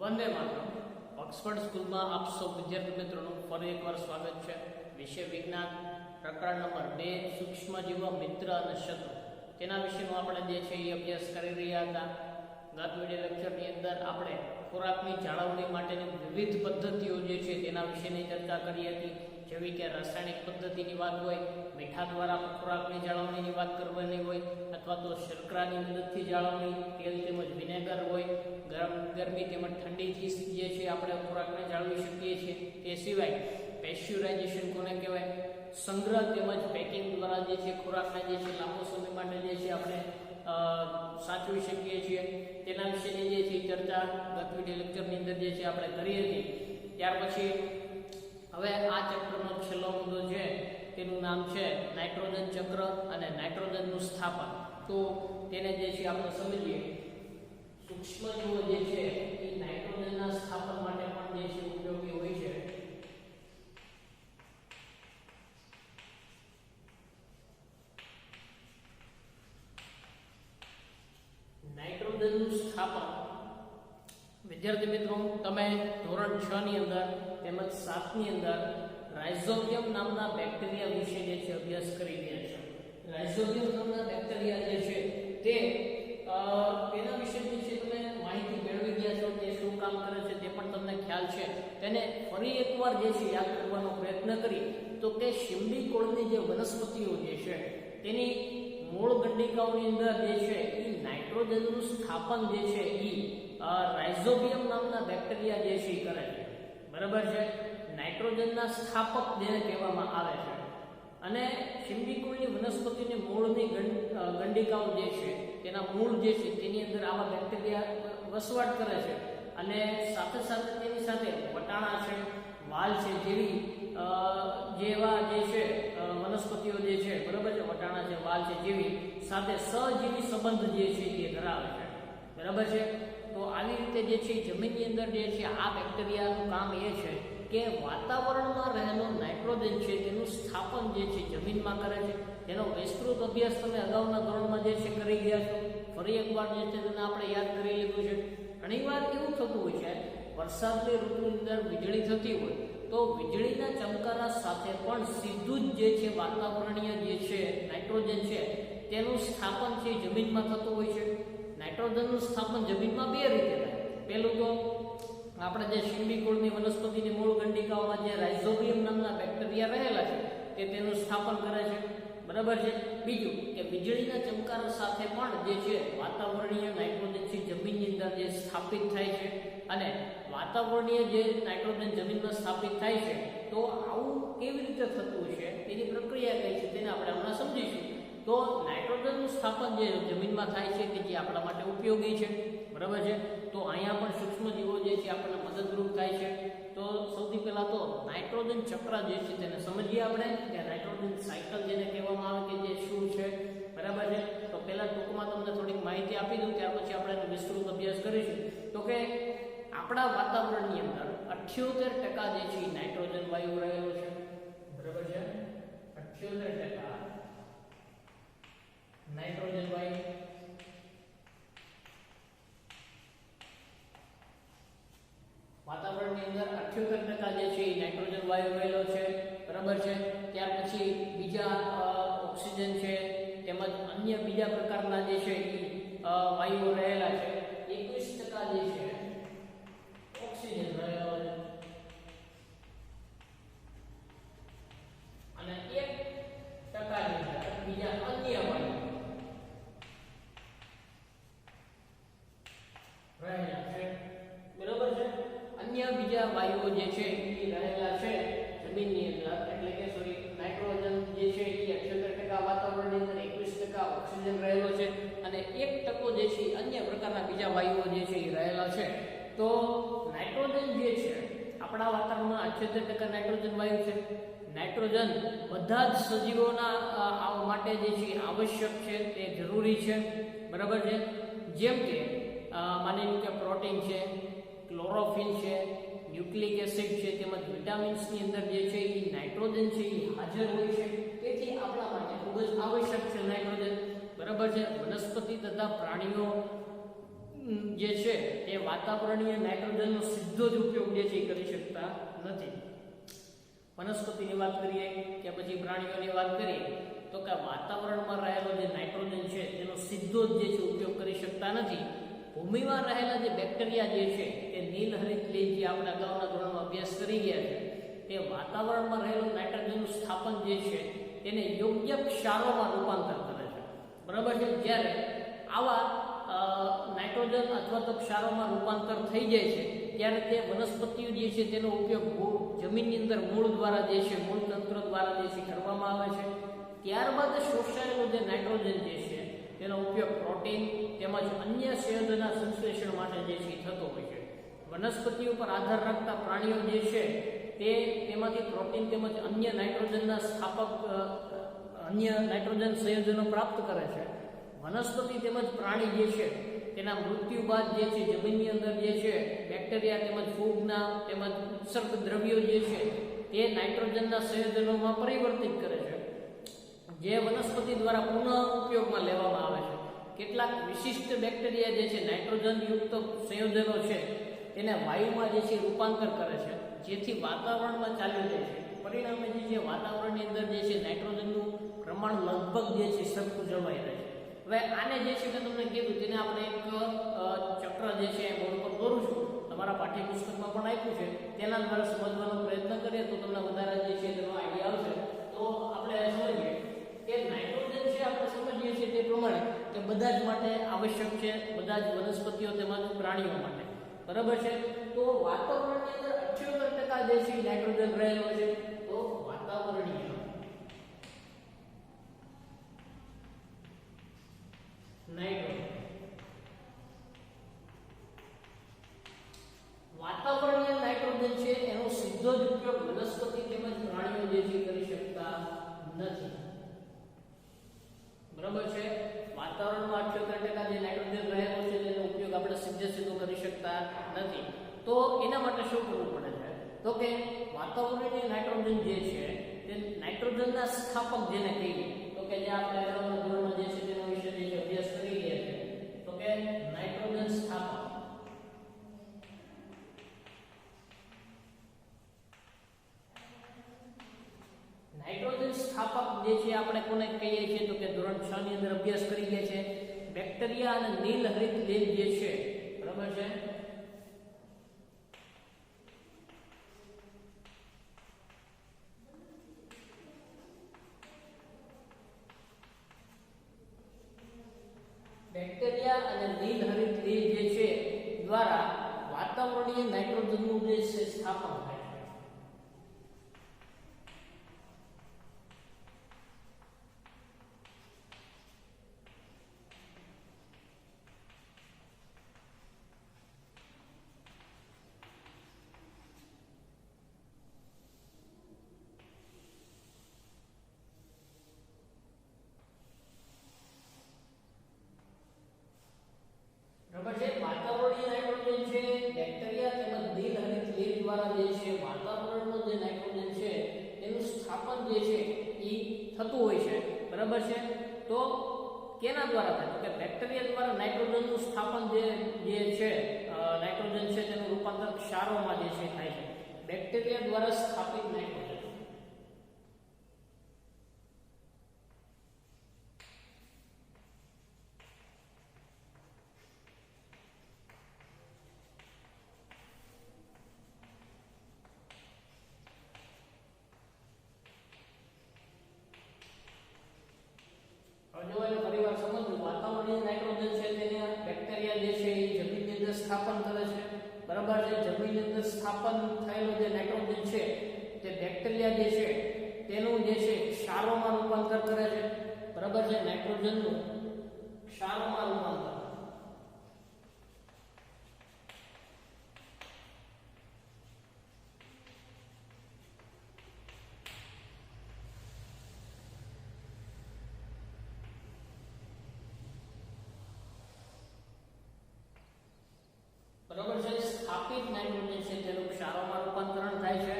Vande Mataram. Oxford school में आप सौ विद्यार्थी मित्रों फरी एक बार स्वागत है। विषय विज्ञान प्रकरण नंबर 2 सूक्ष्मजीव मित्र और शत्रु तेना विषयનો આપણે જે છે એ અભ્યાસ કરી રહ્યા હતા। ગત વિડિયો લેક્ચરની અંદર આપણે ખોરાકની જાળવણી માટેની વિવિધ પદ્ધતિઓ જે છે તેના વિશેની ચર્ચા કરી હતી, જેવી કે રાસાયણિક પદ્ધતિની વાત હોય, મીઠા દ્વારા ખોરાકની જાળવણીની વાત કરવાની હોય, અથવા તો શર્કરાની મદદથી જાળવણી, તેલ તેમજ વિનેગર હોય, ગરમી તેમજ ઠંડીથી જે છે આપણે ખોરાકને જાળવી શકીએ છીએ। તે સિવાય પેસ્ચ્યુરાઇઝેશન કોને કહેવાય, સંગ્રહ તેમજ પેકિંગ દ્વારા જે છે ખોરાકને જે છે લાંબો સમય માટે જે છે આપણે સાચવી શકીએ છીએ, તેના વિશેની જે છે ચર્ચા ગત વિડિયો લેક્ચરની અંદર જે છે આપણે કરી હતી। ત્યાર પછી હવે આ ચેપ્ટરનો છેલ્લો મુદ્દો છે તેનું નામ છે નાઇટ્રોજન ચક્ર અને નાઇટ્રોજનનું સ્થાપન। તો તેને જે છે આપણે સમજીએ। સૂક્ષ્મજીવો જે છે એ નાઇટ્રોજનના સ્થાપન માટે પણ જે છે ઉપયોગી હોય છે। નાઇટ્રોજનનું સ્થાપન વિદ્યાર્થી મિત્રો તમે ધોરણ 6 ની અંદર તેમજ 7 ની અંદર રાઇઝોબિયમ નામના બેક્ટેરિયા વિશે જે છે અભ્યાસ કરી રહ્યા છો। રાઇઝોબિયમ નામના બેક્ટેરિયા જે છે તે તેના વિશે જે છે તમે માહિતી મેળવી ગયા છો, તે શું કામ કરે છે તે પણ તમને ખ્યાલ છે। તેને ફરી એકવાર જે છે યાદ કરવાનો પ્રયત્ન કરી તો કે શિંબી કુળની જે વનસ્પતિઓ જે છે તેની મૂળ ગંડિકાઓની અંદર જે છે એ નાઇટ્રોજનનું સ્થાપન જે છે એ રાઇઝોબિયમ નામના બેક્ટેરિયા જે છે કરે છે, બરાબર છે। નાઇટ્રોજનના સ્થાપક જેને કહેવામાં આવે છે અને શિંબી કુળની વનસ્પતિની મૂળની ગંડિકાઓ જે છે તેના મૂળ જે છે તેની અંદર આવા બેક્ટેરિયા વસવાટ કરે છે અને સાથે સાથે તેની સાથે વટાણા છે, વાલ છે જેવી જેવા જે છે વનસ્પતિઓ જે છે, બરાબર છે, વટાણા છે, વાલ છે જેવી સાથે સહજીવી સંબંધ જે છે એ ધરાવે છે, બરાબર છે। તો આવી રીતે જે છે જમીનની અંદર જે છે આ બેક્ટેરિયાનું કામ એ છે કે વાતાવરણમાં રહેલો નાઇટ્રોજન છે તેનું સ્થાપન જે છે જમીનમાં કરે છે। તેનો વિસ્તૃત અભ્યાસ તમે અગાઉના ધોરણમાં જે છે કરી ગયા છો, ફરી એકવાર જે છે તેને આપણે યાદ કરી લીધું છે। ઘણીવાર એવું થતું હોય છે વરસાદની ઋતુની અંદર વીજળી થતી હોય તો વીજળીના ચમકારા સાથે પણ સીધું જ જે છે વાતાવરણીય જે છે નાઇટ્રોજન છે તેનું સ્થાપન છે જમીનમાં થતું હોય છે। નાઇટ્રોજનનું સ્થાપન જમીનમાં બે રીતે થાય। પહેલું તો આપણે જે શિંબી કુળની વનસ્પતિની મૂળ ગંડિકાઓમાં જે રાઇઝોબિયમ નામના બેક્ટેરિયા રહેલા છે તે તેનું સ્થાપન કરે છે, બરાબર છે। બીજું કે વીજળીના ચમકારા સાથે પણ જે છે વાતાવરણીય નાઇટ્રોજન છે જમીનની અંદર જે સ્થાપિત થાય છે અને વાતાવરણીય જે નાઇટ્રોજન જમીનમાં સ્થાપિત થાય છે તો આવું કેવી રીતે થતું છે તેની પ્રક્રિયા કઈ છે તેને આપણે હમણાં સમજીશું। તો નાઇટ્રોજનનું સ્થાપન જે જમીનમાં થાય છે કે જે આપણા માટે ઉપયોગી છે, બરાબર છે। તો અહીંયા પણ સૂક્ષ્મજીવો જે છે આપણને મદદરૂપ થાય છે। તો સૌથી પહેલા તો નાઇટ્રોજન ચક્ર જે છે તેને સમજીએ આપણે કે નાઇટ્રોજન સાયકલ જેને કહેવામાં આવે કે જે શું છે, બરાબર છે। તો પહેલા ટૂંકમાં તમને થોડીક માહિતી આપી દઉં, ત્યાર પછી આપણે એનો વિસ્તૃત અભ્યાસ કરીશું। તો કે આપણા વાતાવરણની અંદર 78% જે છે નાઇટ્રોજન વાયુ રહેલો છે, બરાબર છે। 78% નાઇટ્રોજન વાયુ વાતાવરણની અંદર 78% જે છે નાઇટ્રોજન વાયુ રહેલો છે, બરાબર છે। ત્યાર પછી બીજા ઓક્સિજન છે તેમજ અન્ય બીજા પ્રકારના જે છે વાયુઓ રહેલા છે। 21% જે છે ઓક્સિજન રહેલો છે અને 1% જે છે બીજા અન્ય વાયુ રહેલા છે, બરાબર છે। અન્ય બીજા વાયુઓ જે છે એ રહેલા છે જમીનની અંદર, એટલે કે સોરી નાઇટ્રોજન જે છે એ 78% વાતાવરણની અંદર, 21% ઓક્સિજન રહેલો છે અને 1% જે છે અન્ય પ્રકારના બીજા વાયુઓ જે છે એ રહેલા છે। તો નાઇટ્રોજન જે છે આપણા વાતાવરણમાં 78% નાઇટ્રોજન વાયુ છે। નાઇટ્રોજન બધા જ સજીવોના માટે જે છે આવશ્યક છે, તે જરૂરી છે, બરાબર છે। જેમ કે માની લો કે પ્રોટીન છે, ક્લોરોફિલ છે, ન્યુક્લિક એસિડ છે તેમજ વિટામિન્સની અંદર જે છે એ નાઇટ્રોજન છે એ હાજર હોય છે। તેથી આપણા માટે ખૂબ જ આવશ્યક છે નાઇટ્રોજન, બરાબર છે। વનસ્પતિ તથા પ્રાણીઓ જે છે એ વાતાવરણીય નાઇટ્રોજનનો સીધો જ ઉપયોગ જે છે એ કરી શકતા નથી. વનસ્પતિની વાત કરીએ કે પછી પ્રાણીઓની વાત કરીએ તો કે વાતાવરણમાં રહેલો જે નાઇટ્રોજન છે તેનો સીધો જ જે છે ઉપયોગ કરી શકતા નથી. ભૂમિમાં રહેલા જે બેક્ટેરિયા જે છે તે નીલહરિત લીલ જે આપણે અગાઉના ધોરણમાં અભ્યાસ કરી ગયા છે તે વાતાવરણમાં રહેલું નાઇટ્રોજનનું સ્થાપન જે છે તેને યોગ્ય ક્ષારોમાં રૂપાંતર કરે છે. બરાબર છે. જ્યારે આવા નાઇટ્રોજન અથવા તો ક્ષારોમાં રૂપાંતર થઈ જાય છે ત્યારે તે વનસ્પતિઓ જે છે તેનો ઉપયોગ જમીનની અંદર મૂળ દ્વારા જે છે મૂળ તંત્ર દ્વારા જે છે કરવામાં આવે છે. ત્યારબાદ શોષાયેલો જે નાઇટ્રોજન જે છે તેનો ઉપયોગ પ્રોટીન તેમજ અન્ય સંયોજનના સંશ્લેષણ માટે જે છે થતો હોય છે. વનસ્પતિઓ પર આધાર રાખતા પ્રાણીઓ જે છે તે તેમાંથી પ્રોટીન તેમજ અન્ય નાઇટ્રોજનના સ્થાપક અન્ય નાઇટ્રોજન સંયોજનો પ્રાપ્ત કરે છે. વનસ્પતિ તેમજ પ્રાણી જે છે તેના મૃત્યુ બાદ જે છે જમીનની અંદર જે છે બેક્ટેરિયા તેમજ ફૂગના તેમજ ઉત્સર્ગ દ્રવ્યો જે છે તે નાઇટ્રોજનના સંયોજનોમાં પરિવર્તિત કરે છે, જે વનસ્પતિ દ્વારા પુનઃ ઉપયોગમાં લેવામાં આવે છે. કેટલાક વિશિષ્ટ બેક્ટેરિયા જે છે નાઇટ્રોજન યુક્ત સંયોજનો છે તેને વાયુમાં જે છે રૂપાંતર કરે છે, જેથી વાતાવરણમાં ચાલ્યું જાય છે. પરિણામે જે છે વાતાવરણની અંદર જે છે નાઇટ્રોજનનું પ્રમાણ લગભગ જે છે સરખું જળવાઈ રહે છે. હવે આને જે છે મેં તમને કીધું તેને આપણે એક ચક્ર જે છે બોર્ડ પર દોરું છું, તમારા પાઠ્યપુસ્તકમાં પણ આપ્યું છે, તેના દ્વારા સમજવાનો પ્રયત્ન કરીએ તો તમને વધારે જે છે તેનો આઈડિયા આવશે. તો આપણે સમજીએ કે નાઇટ્રોજન છે આપણે સમજીએ છીએ તે પ્રમાણે કે બધા જ માટે આવશ્યક છે, બધા જ વનસ્પતિઓ તેમજ પ્રાણીઓ માટે. બરાબર છે. તો વાતાવરણની અંદર 78% જે છે નાઇટ્રોજન રહેલો છે. તો વાતાવરણીય નાઇટ્રોજન વાતાવરણીય નાઇટ્રોજન છે એનો સીધો જ ઉપયોગ વનસ્પતિ તેમજ પ્રાણીઓ જે છે કરી શકતા નથી. બરાબર છે. વાતાવરણમાં 78% જે નાઇટ્રોજન રહેલો છે તેનો ઉપયોગ આપણે સીધો કરી શકતા નથી. તો એના માટે શું કરવું પડે છે? તો કે વાતાવરણીય નાઇટ્રોજન જે છે તે નાઇટ્રોજનના સ્થાપક જેને કહીએ તો કે જે આપણે અગાઉના ધોરણમાં જે છે તેના વિશે જે અભ્યાસ કરી ગયા છે તો કે નાઇટ્રોજન સ્થાપક નાઇટ્રોજન સ્થાપક જે છે આપણે કોને કહીએ છીએ તો કે ધોરણ 6 ની અંદર અભ્યાસ કરી ગયા છે બેક્ટેરિયા અને નીલહરિત લીલ જે છે. બરાબર છે. બેક્ટેરિયા અને નીલહરિત લીલ જે છે દ્વારા વાતાવરણીય નાઇટ્રોજનનું જે છે સ્થાપન થાય છે. વાતાવરણીય નાઇટ્રોજન છે બેક્ટેરિયા તેમજ નીલહરિત લીલ દ્વારા જે છે વાતાવરણનો જે નાઇટ્રોજન છે એનું સ્થાપન જે છે એ થતું હોય છે. બરાબર છે. તો કેના દ્વારા થાય? તો કે બેક્ટેરિયા દ્વારા નાઇટ્રોજનનું સ્થાપન જે છે નાઇટ્રોજન છે તેનું રૂપાંતર ક્ષારોમાં જે છે થાય છે. બેક્ટેરિયા દ્વારા સ્થાપિત નાઇટ્રોજન સ્થાપન કરે છે. બરાબર છે. જમીનની અંદર સ્થાપન થયેલું જે નાઇટ્રોજન છે તે બેક્ટેરિયા જે છે તેનું જે છે ક્ષારોમાં રૂપાંતર કરે છે. બરાબર છે. નાઇટ્રોજનનું ક્ષારોમાં રૂપાંતર બરાબર છે. સ્થાપિત નાઇટ્રોજન છે તેનું ક્ષારોમાં રૂપાંતરણ થાય છે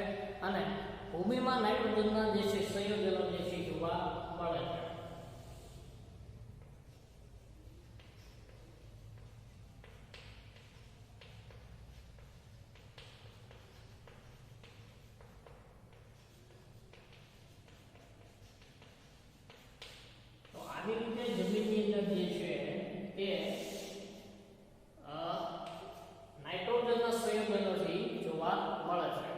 અને ભૂમિમાં નાઇટ્રોજનના જે છે સંયોજનો જે છે જોવા મળે છે. જે છે તે નાઇટ્રોજનના સંયોજનોથી જોવા મળે છે.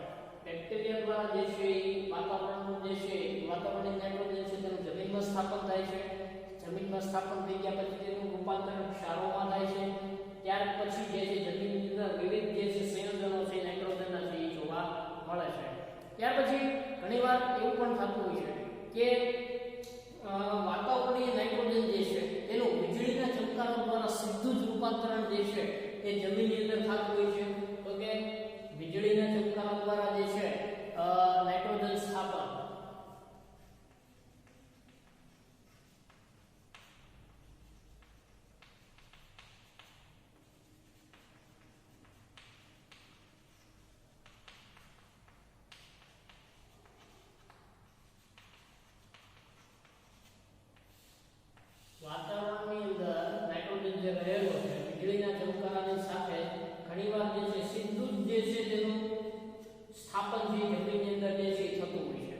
બેક્ટેરિયા દ્વારા જે છે વાતાવરણનું જે છે વાતાવરણની નાઇટ્રોજન છે તેનું જમીનમાં સ્થાપન થાય છે. જમીનમાં સ્થાપન થઈ ગયા પછી તેનું રૂપાંતર ક્ષારોમાં થાય છે. ત્યાર પછી જે છે જમીનની અંદર વિવિધ જે છે સંયોજનો છે નાઇટ્રોજનના છે એ જોવા મળે છે. ત્યાર પછી ઘણીવાર એવું પણ થતું હોય છે કે વાતાવરણીય નાઇટ્રોજન જે છે તેનું વીજળીના ચમકારા દ્વારા સીધું જ રૂપાંતરણ જે છે એ જમીનની અંદર થતું હોય છે. તો કે વીજળીના ચમકારા દ્વારા જે છે નાઇટ્રોજન સ્થાપન વાતાવરણની અંદર નાઇટ્રોજન જે રહેલો છે વીજળીના ચમકારાની સાથે ઘણીવાર જે છે સીધું જ જે છે તેનું સ્થાપન જે જમીનની અંદર જે છે થતું હોય છે.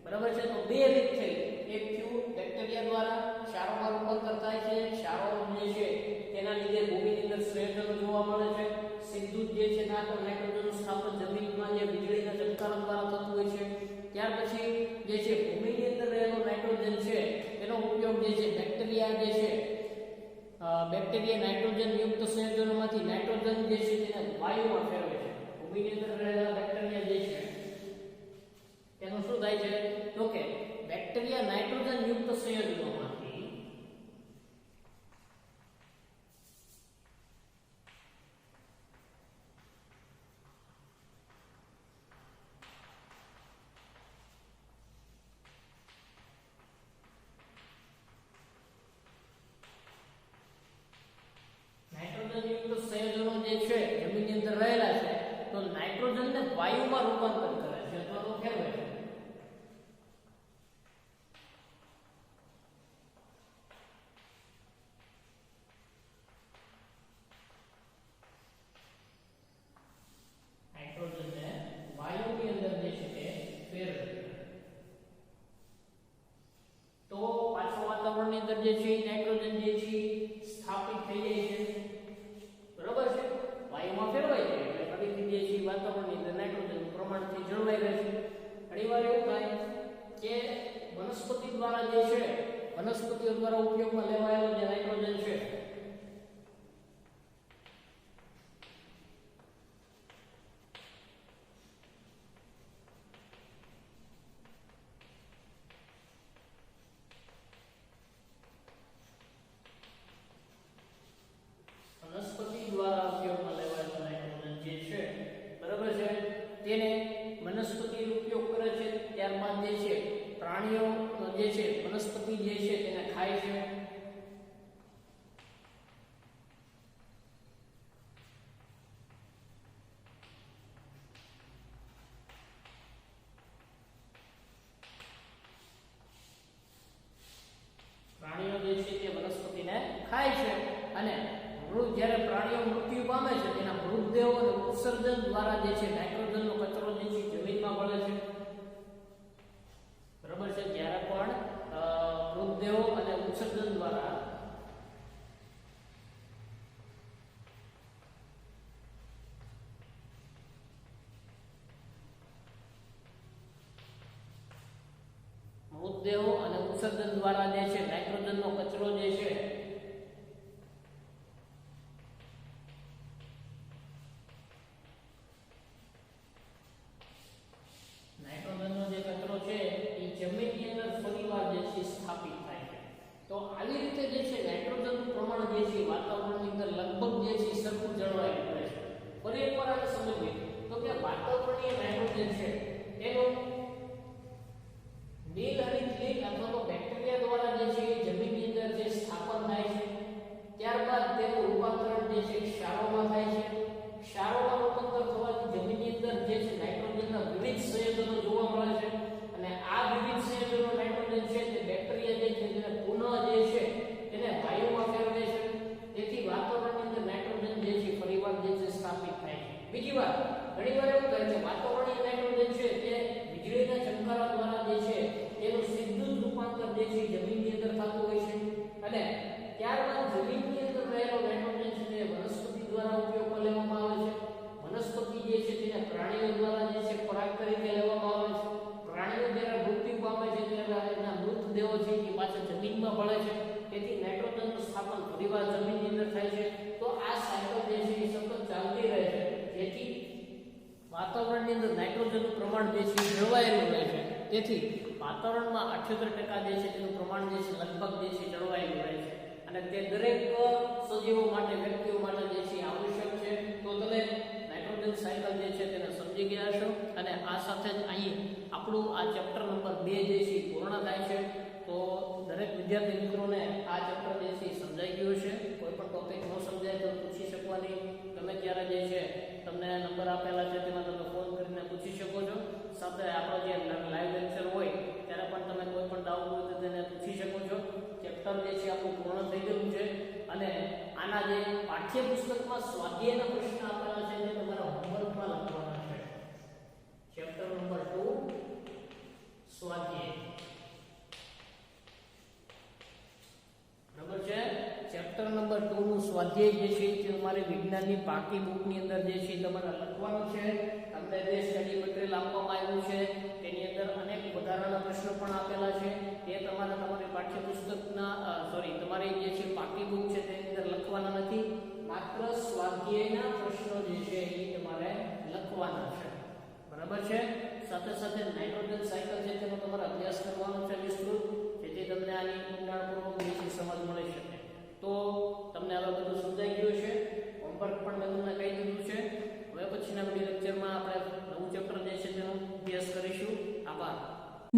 બરાબર છે. તો બે રીત થઈ. એક થયું બેક્ટેરિયા દ્વારા ક્ષારોમાં રૂપાંતર થાય છે. ક્ષારો જે છે તેના લીધે ભૂમિની અંદર સંયોજનો જોવા મળે છે. સીધું જ જે છે નાઇટ્રોજનનું સ્થાપન જમીનમાં જે વીજળીના ચમકારા દ્વારા થતું હોય છે. ત્યાર પછી જે છે ભૂમિની અંદર રહેલો નાઇટ્રોજન છે તેનો ઉપયોગ જે છે બેક્ટેરિયા જે છે બેક્ટેરિયા નાઇટ્રોજન યુક્ત સંયોજનોમાંથી નાઇટ્રોજન જે છે તેને વાયુમાં ફેરવે છે. ભૂમિની અંદર રહેલા બેક્ટેરિયા જે છે તેનું શું થાય છે તો કે બેક્ટેરિયા નાઇટ્રોજન યુક્ત સંયોજનોમાંથી નાઇટ્રોજનને વાયુમાં રૂપાંતર કરે છે અથવા તો ફેરવે છે. નાઇટ્રોજનને વાયુની અંદર જે છે તે ફેરવે છે. તો પાછો વાતાવરણની અંદર જે છે નાઇટ્રોજન જે છે સ્થાપિત થઈ જાય છે. બરાબર છે. વાયુમાં ફેરવાય છે એટલે ફરીથી જે છે વાતાવરણની અંદર નાઇટ્રોજનનું પ્રમાણથી જળવાઈ રહે છે. ઘણીવાર એવું થાય કે વનસ્પતિ દ્વારા જે છે વનસ્પતિઓ દ્વારા ઉપયોગમાં લેવાયેલો જે નાઇટ્રોજન છે વનસ્પતિ દ્વારા ઉપયોગમાં લેવાયેલો નાઇટ્રોજન જે છે બરાબર છે તેને વનસ્પતિ ઉપયોગ કરે છે. ત્યારબાદ જે છે પ્રાણીઓ જે છે વનસ્પતિ જે છે તેને ખાય છે. પ્રાણીઓ જે છે તે વનસ્પતિને ખાય છે અને જ્યારે પ્રાણીઓ મૃત્યુ પામે છે તેના મૃતદેહો અને ઉત્સર્જન દ્વારા જે છે નાઇટ્રોજનનો કચરો જે છે જમીનમાં મળે છે. બરાબર છે. જ્યારે પણ મૃતદેહો અને ઉત્સર્જન દ્વારા મૃતદેહો અને ઉત્સર્જન દ્વારા જે છે નાઇટ્રોજનનો કચરો જે છે નાઇટ્રોજનનો જે કચરો છે એ જમીનની અંદર ફરીવાર જે છે સ્થાપિત થાય છે. તો આવી રીતે જે છે નાઇટ્રોજનનું પ્રમાણ જે છે વાતાવરણની અંદર લગભગ જે છે સરખું જળવાઈ રહે છે. ફરી એકવાર આપણે સમજીએ તો કે વાતાવરણીય નાઇટ્રોજન છે તેનું નીલહરિત લીલ અથવા તો બેક્ટેરિયા દ્વારા જે છે જમીનની અંદર જે સ્થાપન થાય છે. ત્યારબાદ તેનું રૂપાંતરણ જે છે ક્ષારોમાં થાય છે. ક્ષારોમાં રૂપાંતર થવાથી જમીનની અંદર જે છે નાઇટ્રોજનના વિવિધ સંયોજનો જોવા મળે છે અને આ વિવિધ સંયોજનો નાઇટ્રોજન છે તે બેક્ટેરિયા જે છે તેને પુનઃ જે છે તેને વાયુમાં ફેરવે છે. તેથી વાતાવરણની અંદર નાઇટ્રોજન જે છે ફરીવાર જે છે સ્થાપિત થાય છે. બીજી વાત ઘણીવાર એવું થાય છે વાતાવરણીય નાઇટ્રોજન છે તે દેવો છે એ પાછા જમીનમાં ભળે છે, તેથી નાઇટ્રોજનનું સ્થાપન ફરીવાર જમીનની અંદર થાય છે. તો આ સાયકલ જે છે એ સતત ચાલતી રહે છે, જેથી વાતાવરણની અંદર નાઇટ્રોજનનું પ્રમાણ જે છે એ જળવાયેલું રહે છે. તેથી વાતાવરણમાં 78% જે છે તેનું પ્રમાણ જે છે લગભગ જે છે જળવાયેલું રહે છે, અને તે દરેક સજીવો માટે, વ્યક્તિઓ માટે જે છે આવશ્યક છે. તો તમે નાઇટ્રોજન સાયકલ જે છે તેને સમજી ગયા છો, અને આ સાથે જ અહીં આપણું આ ચેપ્ટર નંબર 2 જે છે પૂર્ણ થાય છે. તો દરેક વિદ્યાર્થી મિત્રોને આ ચેપ્ટર જે છે સમજાઈ ગયું છે. કોઈ પણ ટોપિક ન સમજાય તો પૂછી શકવાની, તમે ત્યારે જે છે તમને નંબર આપેલા છે તેમાં તમે ફોન કરીને પૂછી શકો છો. સાથે આપણો જે લાઈવ લેક્ચર હોય ત્યારે પણ તમે કોઈ પણ ડાઉટ હોય તો તેને પૂછી શકો છો. ચેપ્ટર જે છે આપણું પૂર્ણ થઈ ગયું છે, અને આના જે પાઠ્યપુસ્તકમાં સ્વાધ્યાયના પ્રશ્ન આપેલા છે જે તમારા હોમવર્કમાં લખવાના છે. ચેપ્ટર નંબર 2 સ્વાધ્યાય, બરાબર છે. ચેપ્ટર નંબર 2 નું સ્વાધ્યાય જે છે તે તમારે વિજ્ઞાનની પાકી બુકની અંદર જે છે તમારે લખવાનું છે. તમને જે સ્ટડી મટીરીયલ આપવામાં આવ્યું છે તેની અંદર અનેક વધારાના પ્રશ્નો પણ આપેલા છે. એ તમારે તમારી પાઠ્યપુસ્તકના તમારી જે છે પાકી બુક છે તેની અંદર લખવાના નથી. માત્ર સ્વાધ્યાયના પ્રશ્નો જે છે એ તમારે લખવાના છે, બરાબર છે. સાથે સાથે નાઇટ્રોજન સાયકલ છે તેનો તમારે અભ્યાસ કરવાનો છે વિસ્તૃત, જેથી તમને આની ઊંડાણપૂર્વક જે છે સમજ મળી શકે. તો તમને હવે બધું સમજાઈ ગયું છે, હોમવર્ક પણ મેં તમને કહી દીધું છે. હવે પછીના વિડિયો લેક્ચરમાં આપણે નવું ચેપ્ટર જે છે તેનો અભ્યાસ કરીશું. આભાર.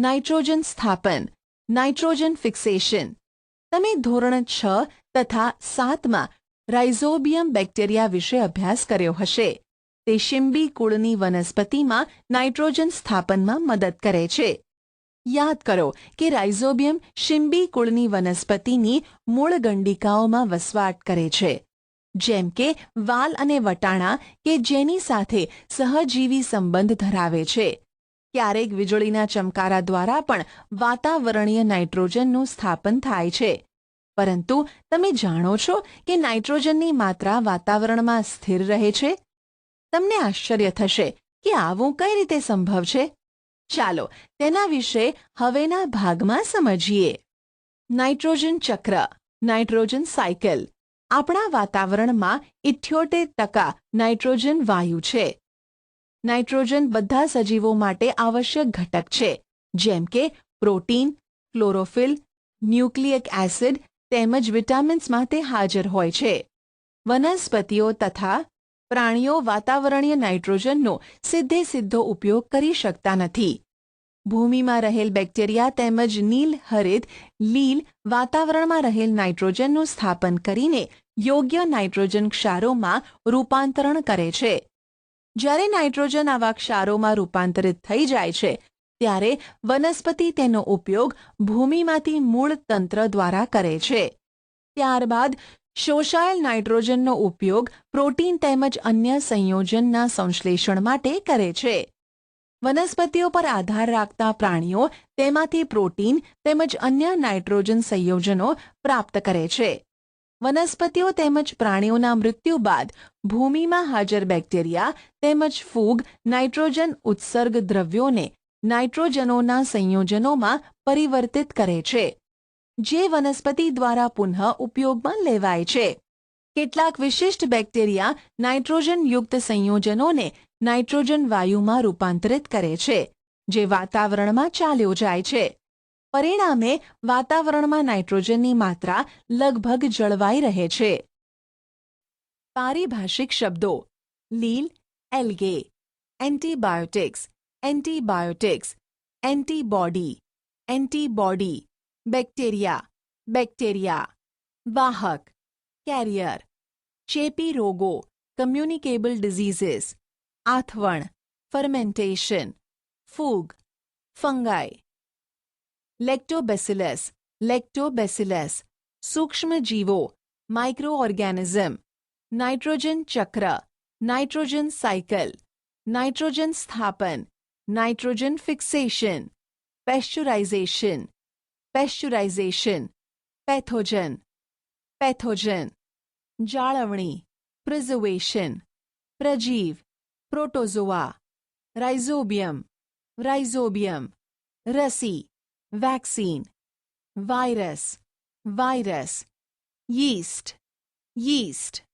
નાઇટ્રોજન સ્થાપન, નાઇટ્રોજન ફિક્સેશન. તમે ધોરણ 6 તથા 7માં રાઇઝોબિયમ બેક્ટેરિયા વિશે અભ્યાસ કર્યો હશે. તે શિંબી કુળની વનસ્પતિમાં નાઇટ્રોજન સ્થાપનમાં મદદ કરે છે. યાદ કરો કે રાઇઝોબિયમ શિંબી કુળની વનસ્પતિની મૂળ ગંડિકાઓમાં વસવાટ કરે છે, જેમ કે વાલ અને વટાણા, કે જેની સાથે સહજીવી સંબંધ ધરાવે છે. ક્યારેક વીજળીના ચમકારા દ્વારા પણ વાતાવરણીય નાઇટ્રોજનનું સ્થાપન થાય છે. પરંતુ તમે જાણો છો કે નાઇટ્રોજનની માત્રા વાતાવરણમાં સ્થિર રહે છે? તમને આશ્ચર્ય થશે કે આવું કઈ રીતે સંભવ છે. ચાલો તેના વિશે હવેના ભાગમાં સમજીએ. નાઇટ્રોજન ચક્ર, નાઇટ્રોજન સાયકલ. આપણા વાતાવરણમાં 78% નાઇટ્રોજન વાયુ છે. નાઇટ્રોજન બધા સજીવો માટે આવશ્યક ઘટક છે, જેમ કે પ્રોટીન, ક્લોરોફિલ, ન્યુક્લિયક એસિડ તેમજ વિટામિન્સમાં તે હાજર હોય છે. વનસ્પતિઓ તથા પ્રાણીઓ વાતાવરણીય નાઇટ્રોજનનો સીધો ઉપયોગ કરી શકતા નથી. ભૂમિમાં રહેલ બેક્ટેરિયા તેમજ નીલ હરિત લીલ વાતાવરણમાં રહેલ નાઇટ્રોજનનું સ્થાપન કરીને યોગ્ય નાઇટ્રોજન ક્ષારોમાં રૂપાંતરણ કરે છે. જ્યારે નાઇટ્રોજન આવા ક્ષારોમાં રૂપાંતરિત થઈ જાય છે, ત્યારે વનસ્પતિ તેનો ઉપયોગ ભૂમિમાંથી મૂળ તંત્ર દ્વારા કરે છે. ત્યારબાદ શોષાયેલ નાઇટ્રોજનનો ઉપયોગ પ્રોટીન તેમજ અન્ય સંયોજનના સંશ્લેષણ માટે કરે છે. વનસ્પતિઓ પર આધાર રાખતા પ્રાણીઓ તેમાંથી પ્રોટીન તેમજ અન્ય નાઇટ્રોજન સંયોજનો પ્રાપ્ત કરે છે. વનસ્પતિઓ તેમજ પ્રાણીઓના મૃત્યુ બાદ ભૂમિમાં હાજર બેક્ટેરિયા તેમજ ફૂગ નાઇટ્રોજન ઉત્સર્ગ દ્રવ્યોને નાઇટ્રોજનોના સંયોજનોમાં પરિવર્તિત કરે છે, જે વનસ્પતિ દ્વારા પુનઃ ઉપયોગમાં લેવાય છે. કેટલાક વિશિષ્ટ બેક્ટેરિયા નાઇટ્રોજનયુક્ત સંયોજનોને નાઇટ્રોજન વાયુમાં રૂપાંતરિત કરે છે, જે વાતાવરણમાં ચાલ્યો જાય છે. પરિણામે વાતાવરણમાં નાઇટ્રોજનની માત્રા લગભગ જળવાઈ રહે છે. પારિભાષિક શબ્દો: લીલ, algae. Antibiotics, antibiotics. Antibody, antibody. Bacteria, bacteria. વાહક, કેરિયર. ચેપી રોગો, કમ્યુનિકેબલ ડિઝીઝીસ. આથવણ, ફર્મેન્ટેશન. ફૂગ, ફંગાઈ. Lactobacillus, lactobacillus. સૂક્ષ્મજીવો, માઇક્રોઓર્ગેનિઝમ. નાઇટ્રોજન ચક્ર, નાઇટ્રોજન સાયકલ. નાઇટ્રોજન સ્થાપન, nitrogen fixation. Pasteurisation, pasteurisation. Pathogen, pathogen. જાળવણી, પ્રિઝર્વેશન. પ્રજીવ, પ્રોટોઝોઆ. Rhizobium, rhizobium. રસી, vaccine. Virus virus, yeast yeast,